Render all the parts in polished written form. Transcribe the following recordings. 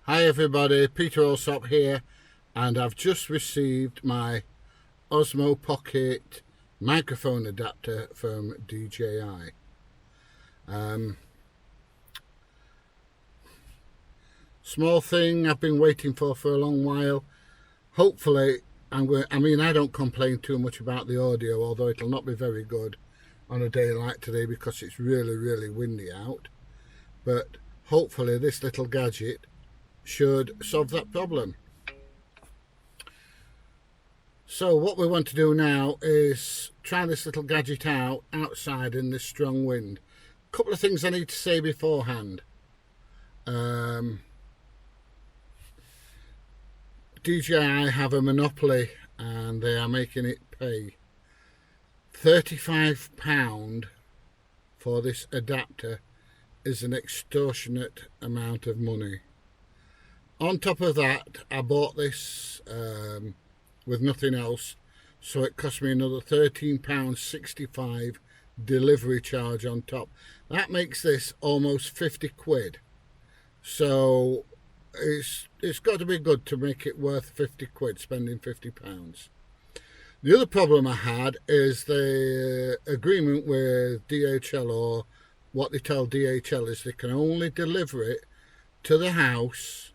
Hi everybody, Peter Osmo here, and I've just received my Osmo Pocket microphone adapter from DJI. Small thing I've been waiting for a long while. Hopefully, I don't complain too much about the audio, although it'll not be very good on a day like today because it's really windy out. But hopefully this little gadget should solve that problem. So what we want to do now is try this little gadget out outside in this strong wind. A couple of things I need to say beforehand. DJI have a monopoly and they are making it pay £35 for this adapter is an extortionate amount of money. On top of that, I bought this with nothing else, so it cost me another £13.65 delivery charge on top. That makes this almost 50 quid. So it's got to be good to make it worth 50 quid, spending £50. The other problem I had is the agreement with DHL, or what they tell DHL is they can only deliver it to the house.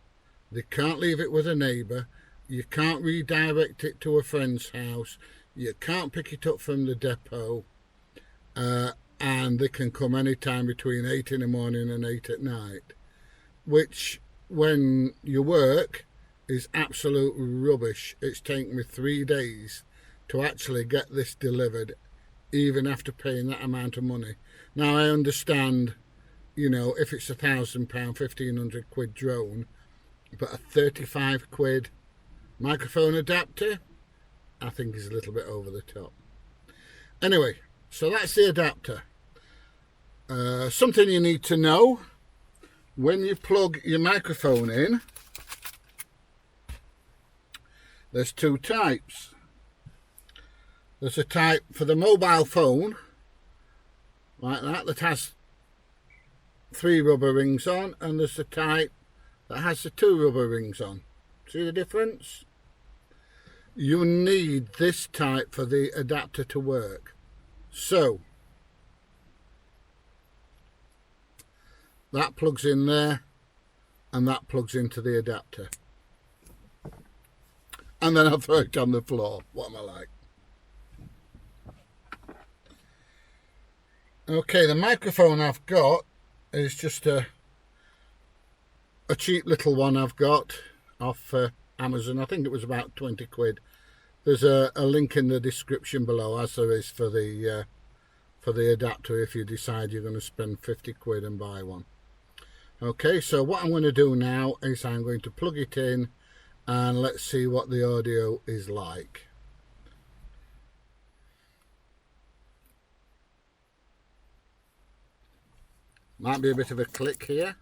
They can't leave it with a neighbour, you can't redirect it to a friend's house, you can't pick it up from the depot, and they can come anytime between 8 in the morning and 8 at night, which when you work is absolute rubbish. It's taken me 3 days to actually get this delivered, even after paying that amount of money. Now I understand, you know, if it's £1,000, 1,500 quid drone, but a 35 quid microphone adapter I think is a little bit over the top. Anyway, so that's the adapter. Something you need to know: when you plug your microphone in, there's two types. There's a type for the mobile phone like that has 3 rubber rings on, and there's a type that has the 2 rubber rings on. See the difference? You need this type for the adapter to work. So that plugs in there and that plugs into the adapter, and then I'll throw it on the floor. What am I like? Okay, the microphone I've got is just a cheap little one I've got off Amazon. I think it was about 20 quid. There's a link in the description below, as there is for the adapter, if you decide you're going to spend 50 quid and buy one. Okay, so what I'm going to do now is I'm going to plug it in and let's see what the audio is like. Might be a bit of a click here.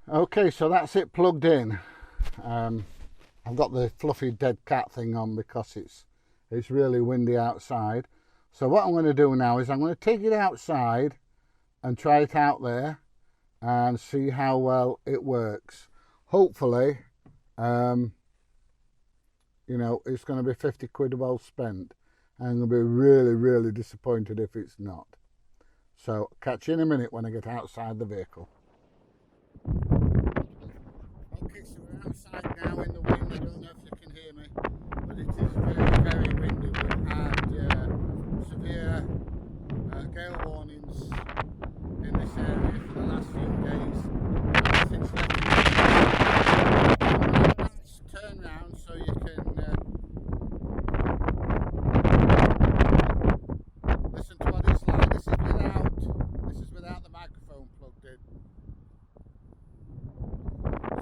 Okay, so that's it plugged in. I've got the fluffy dead cat thing on because it's really windy outside. So what I'm going to do now is I'm going to take it outside and try it out there and see how well it works. Hopefully, you know, it's going to be 50 quid well spent. I'm going to be really disappointed if it's not. So catch you in a minute when I get outside the vehicle. Okay, so we're outside now in the wind. I don't know if you can hear me, but it is very windy. We've had severe gale warnings in this area for the last few days. Nothing's left. Let's turn round so you can listen to what it's like. This is without the microphone plugged in.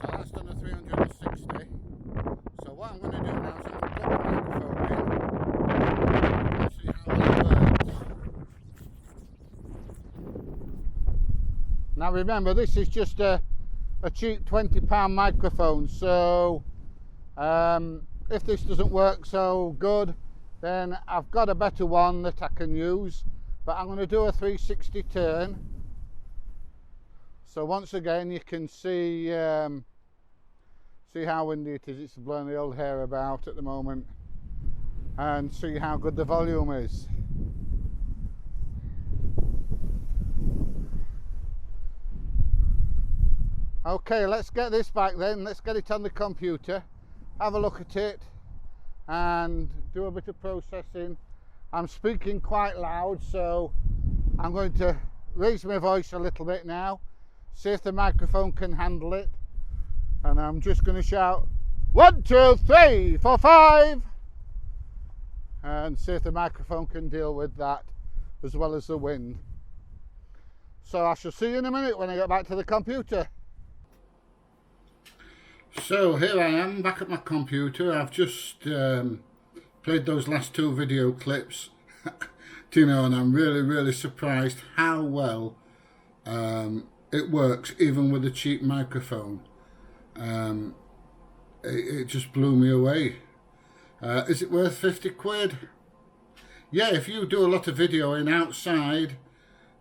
So that's done a 360. So what I'm going to do now is I'm going to plug the microphone in and see how it works. Now remember, this is just a cheap £20 microphone, so if this doesn't work so good, then I've got a better one that I can use. But I'm going to do a 360 turn So once again, you can see see how windy it is. It's blowing the old hair about at the moment, and see how good the volume is. Okay, let's get this back then. Let's get it on the computer, have a look at it, and do a bit of processing. I'm speaking quite loud, so I'm going to raise my voice a little bit now, see if the microphone can handle it. And I'm just going to shout 1, 2, 3, 4, 5, and see if the microphone can deal with that as well as the wind. So I shall see you in a minute when I get back to the computer. So here I am back at my computer. I've just played those last 2 video clips. Do you know, and I'm really surprised how well it works even with a cheap microphone. It just blew me away. Is it worth 50 quid? Yeah, if you do a lot of videoing outside,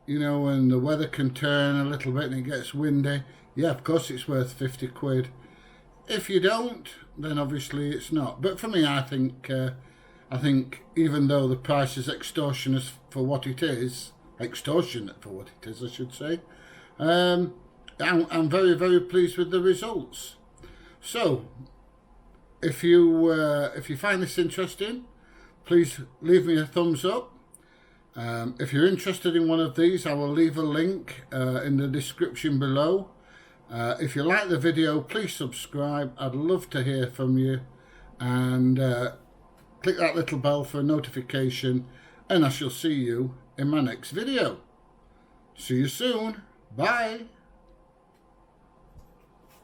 you know, and the weather can turn a little bit and it gets windy, yeah, of course it's worth 50 quid. If you don't, then obviously it's not. But for me, I think even though the price is extortionate for what it is, I should say, I'm very pleased with the results. So, if you find this interesting, please leave me a thumbs up. If you're interested in one of these, I will leave a link in the description below. If you like the video, please subscribe. I'd love to hear from you, and click that little bell for a notification, and I shall see you in my next video. See you soon. Bye.